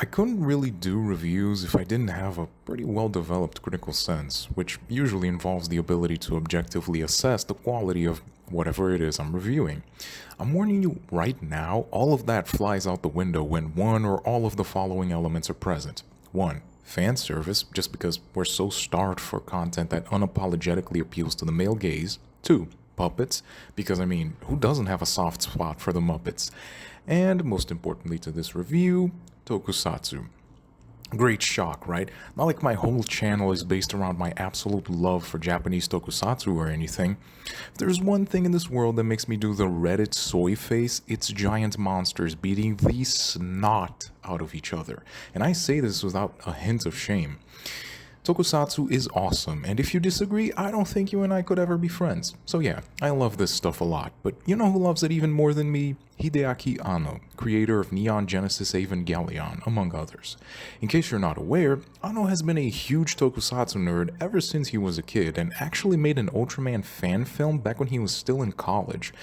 I couldn't really do reviews if I didn't have a pretty well developed critical sense, which usually involves the ability to objectively assess the quality of whatever it is I'm reviewing. I'm warning you right now, all of that flies out the window when one or all of the following elements are present. 1. Fan service, just because we're so starved for content that unapologetically appeals to the male gaze. 2. Puppets, because I mean, who doesn't have a soft spot for the Muppets? And most importantly to this review, tokusatsu. Great shock, right? Not like my whole channel is based around my absolute love for Japanese tokusatsu or anything. If there's one thing in this world that makes me do the Reddit soy face, it's giant monsters beating the snot out of each other. And I say this without a hint of shame. Tokusatsu is awesome, and if you disagree, I don't think you and I could ever be friends. So yeah, I love this stuff a lot, but you know who loves it even more than me? Hideaki Anno, creator of Neon Genesis Evangelion, among others. In case you're not aware, Anno has been a huge tokusatsu nerd ever since he was a kid, and actually made an Ultraman fan film back when he was still in college.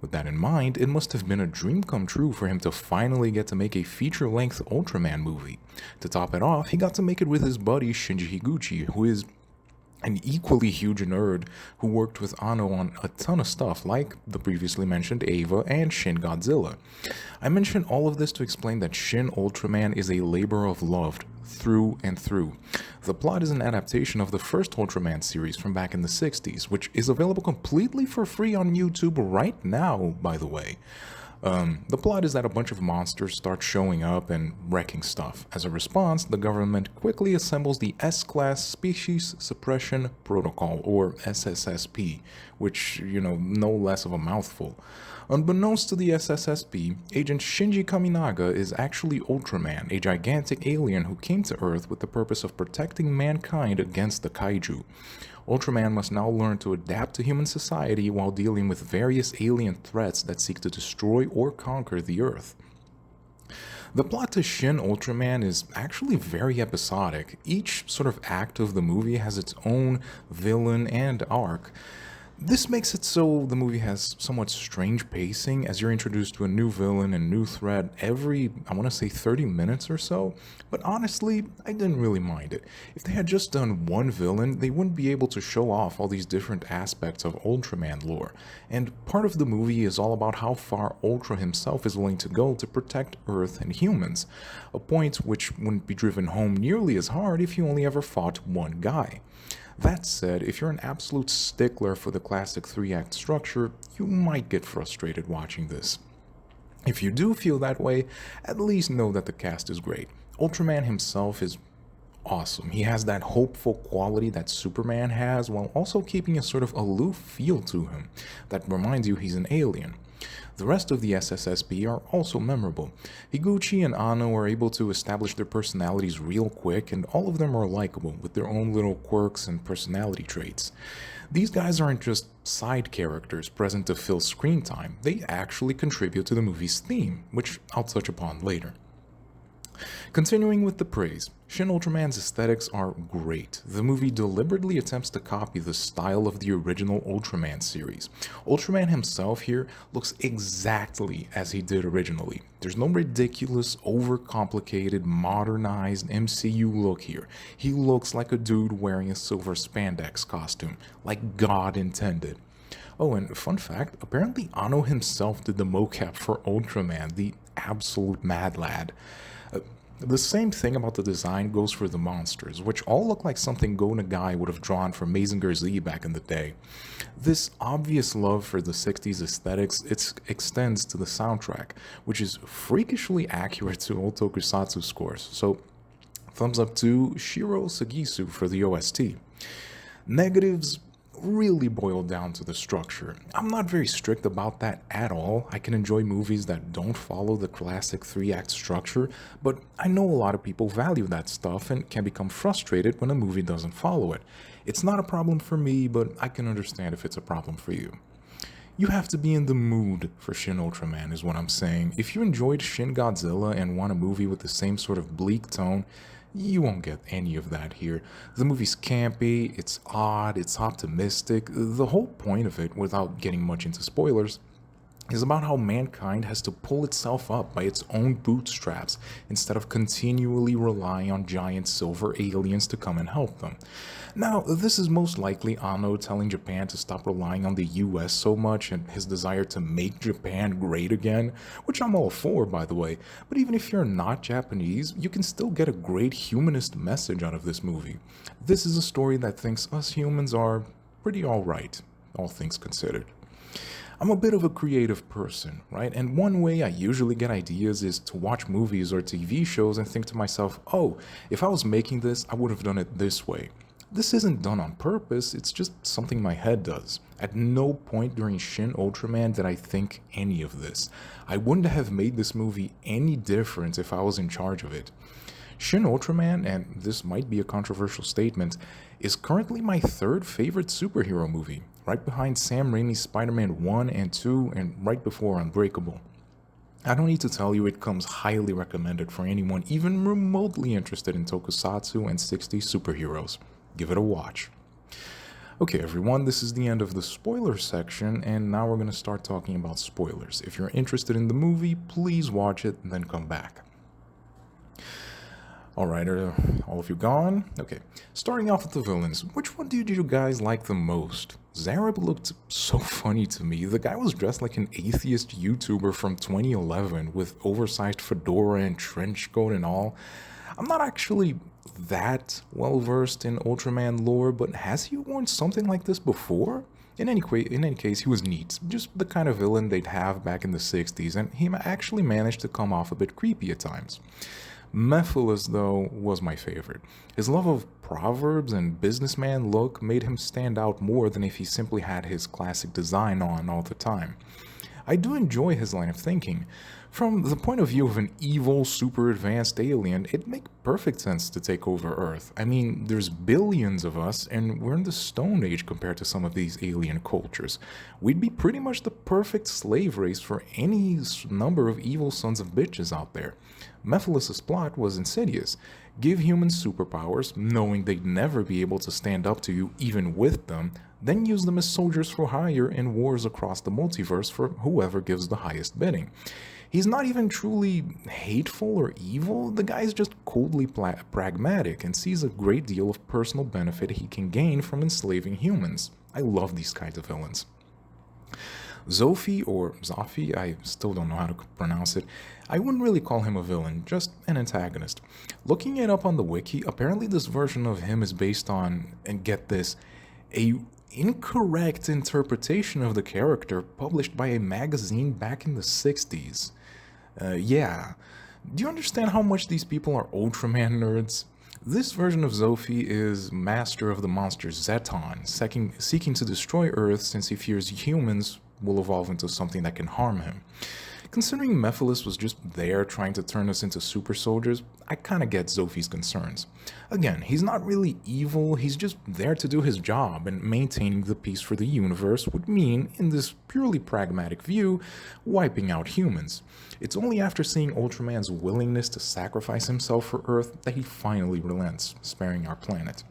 With that in mind, it must have been a dream come true for him to finally get to make a feature-length Ultraman movie. To top it off, he got to make it with his buddy Shinji Higuchi, who is an equally huge nerd who worked with Anno on a ton of stuff like the previously mentioned Eva and Shin Godzilla. I mention all of this to explain that Shin Ultraman is a labor of love through and through. The plot is an adaptation of the first Ultraman series from back in the 60s, which is available completely for free on YouTube right now, by the way. The plot is that a bunch of monsters start showing up and wrecking stuff. As a response, the government quickly assembles the S-Class Species Suppression Protocol, or SSSP, which, no less of a mouthful. Unbeknownst to the SSSP, Agent Shinji Kaminaga is actually Ultraman, a gigantic alien who came to Earth with the purpose of protecting mankind against the kaiju. Ultraman must now learn to adapt to human society while dealing with various alien threats that seek to destroy or conquer the Earth. The plot to Shin Ultraman is actually very episodic. Each sort of act of the movie has its own villain and arc. This makes it so the movie has somewhat strange pacing as you're introduced to a new villain and new threat every, I want to say 30 minutes or so, but honestly, I didn't really mind it. If they had just done one villain, they wouldn't be able to show off all these different aspects of Ultraman lore, and part of the movie is all about how far Ultra himself is willing to go to protect Earth and humans, a point which wouldn't be driven home nearly as hard if you only ever fought one guy. That said, if you're an absolute stickler for the classic 3-act structure, you might get frustrated watching this. If you do feel that way, at least know that the cast is great. Ultraman himself is awesome. He has that hopeful quality that Superman has, while also keeping a sort of aloof feel to him that reminds you he's an alien. The rest of the SSSB are also memorable. Higuchi and Anno are able to establish their personalities real quick, and all of them are likable, with their own little quirks and personality traits. These guys aren't just side characters present to fill screen time, they actually contribute to the movie's theme, which I'll touch upon later. Continuing with the praise, Shin Ultraman's aesthetics are great. The movie deliberately attempts to copy the style of the original Ultraman series. Ultraman himself here looks exactly as he did originally. There's no ridiculous, overcomplicated, modernized MCU look here. He looks like a dude wearing a silver spandex costume, like God intended. Oh, and fun fact, apparently Anno himself did the mocap for Ultraman, the absolute mad lad. The same thing about the design goes for the monsters, which all look like something Go Nagai would have drawn for Mazinger Z back in the day. This obvious love for the 60s aesthetics extends to the soundtrack, which is freakishly accurate to old tokusatsu scores, so thumbs up to Shiro Sagisu for the OST. Negatives really boil down to the structure. I'm not very strict about that at all. I can enjoy movies that don't follow the classic 3-act structure, but I know a lot of people value that stuff and can become frustrated when a movie doesn't follow it. It's not a problem for me, but I can understand if it's a problem for you. You have to be in the mood for Shin Ultraman is what I'm saying. If you enjoyed Shin Godzilla and want a movie with the same sort of bleak tone, you won't get any of that here. The movie's campy, it's odd, it's optimistic. The whole point of it, without getting much into spoilers, is about how mankind has to pull itself up by its own bootstraps instead of continually relying on giant silver aliens to come and help them. Now, this is most likely Anno telling Japan to stop relying on the US so much and his desire to make Japan great again, which I'm all for, by the way. But even if you're not Japanese, you can still get a great humanist message out of this movie. This is a story that thinks us humans are pretty alright, all things considered. I'm a bit of a creative person, right? And one way I usually get ideas is to watch movies or TV shows and think to myself, oh, if I was making this, I would have done it this way. This isn't done on purpose, it's just something my head does. At no point during Shin Ultraman did I think any of this. I wouldn't have made this movie any different if I was in charge of it. Shin Ultraman, and this might be a controversial statement, is currently my third favorite superhero movie, right behind Sam Raimi's Spider-Man 1 and 2 and right before Unbreakable. I don't need to tell you it comes highly recommended for anyone even remotely interested in tokusatsu and 60s superheroes. Give it a watch. Okay everyone, this is the end of the spoiler section, and now we're going to start talking about spoilers. If you're interested in the movie, please watch it and then come back. Alright, are all of you gone? Okay, starting off with the villains. Which one did you guys like the most? Zareb looked so funny to me. The guy was dressed like an atheist YouTuber from 2011 with oversized fedora and trench coat and all. I'm not actually that well versed in Ultraman lore, but has he worn something like this before? In any case, he was neat. Just the kind of villain they'd have back in the 60s, and he actually managed to come off a bit creepy at times. Mephiles, though, was my favorite. His love of proverbs and businessman look made him stand out more than if he simply had his classic design on all the time. I do enjoy his line of thinking. From the point of view of an evil, super advanced alien, it makes perfect sense to take over Earth. I mean, there's billions of us, and we're in the Stone Age compared to some of these alien cultures. We'd be pretty much the perfect slave race for any number of evil sons of bitches out there. Mephiles' plot was insidious. Give humans superpowers, knowing they'd never be able to stand up to you even with them, then use them as soldiers for hire in wars across the multiverse for whoever gives the highest bidding. He's not even truly hateful or evil, the guy's just coldly pragmatic and sees a great deal of personal benefit he can gain from enslaving humans. I love these kinds of villains. Zophie, or Zophie, I still don't know how to pronounce it, I wouldn't really call him a villain, just an antagonist. Looking it up on the wiki, apparently this version of him is based on, and get this, a incorrect interpretation of the character published by a magazine back in the 60s. Yeah. Do you understand how much these people are Ultraman nerds? This version of Zophie is master of the monster Zeton, seeking to destroy Earth since he fears humans will evolve into something that can harm him. Considering Mephiles was just there trying to turn us into super soldiers, I kinda get Zophie's concerns. Again, he's not really evil, he's just there to do his job, and maintaining the peace for the universe would mean, in this purely pragmatic view, wiping out humans. It's only after seeing Ultraman's willingness to sacrifice himself for Earth that he finally relents, sparing our planet.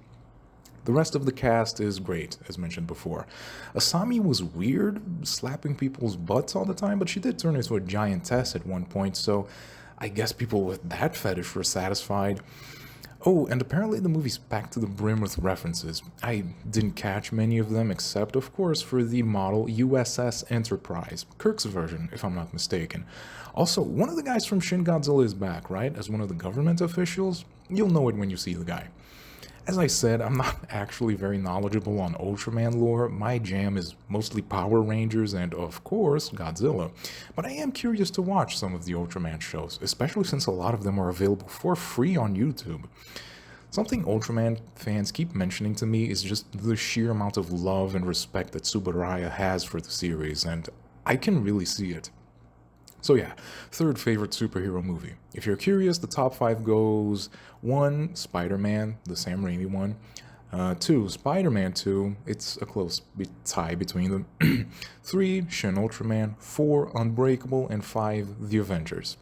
The rest of the cast is great, as mentioned before. Asami was weird, slapping people's butts all the time, but she did turn into a giantess at one point, so I guess people with that fetish were satisfied. Oh, and apparently the movie's packed to the brim with references. I didn't catch many of them, except, of course, for the model USS Enterprise, Kirk's version, if I'm not mistaken. Also, one of the guys from Shin Godzilla is back, right, as one of the government officials? You'll know it when you see the guy. As I said, I'm not actually very knowledgeable on Ultraman lore. My jam is mostly Power Rangers and, of course, Godzilla. But I am curious to watch some of the Ultraman shows, especially since a lot of them are available for free on YouTube. Something Ultraman fans keep mentioning to me is just the sheer amount of love and respect that Tsuburaya has for the series, and I can really see it. So yeah, third favorite superhero movie. If you're curious, the top 5 goes 1, Spider-Man, the Sam Raimi one. 2, Spider-Man 2, it's a close tie between them. 3, Shin Ultraman. 4, Unbreakable. And 5, The Avengers.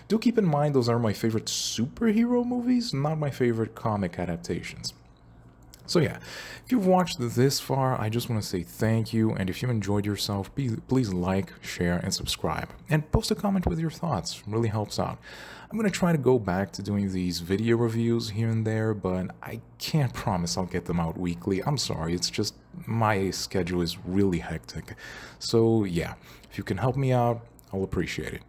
Do keep in mind those are my favorite superhero movies, not my favorite comic adaptations. So yeah, if you've watched this far, I just want to say thank you, and if you enjoyed yourself, please like, share, and subscribe. And post a comment with your thoughts, really helps out. I'm going to try to go back to doing these video reviews here and there, but I can't promise I'll get them out weekly. I'm sorry, it's just my schedule is really hectic. So yeah, if you can help me out, I'll appreciate it.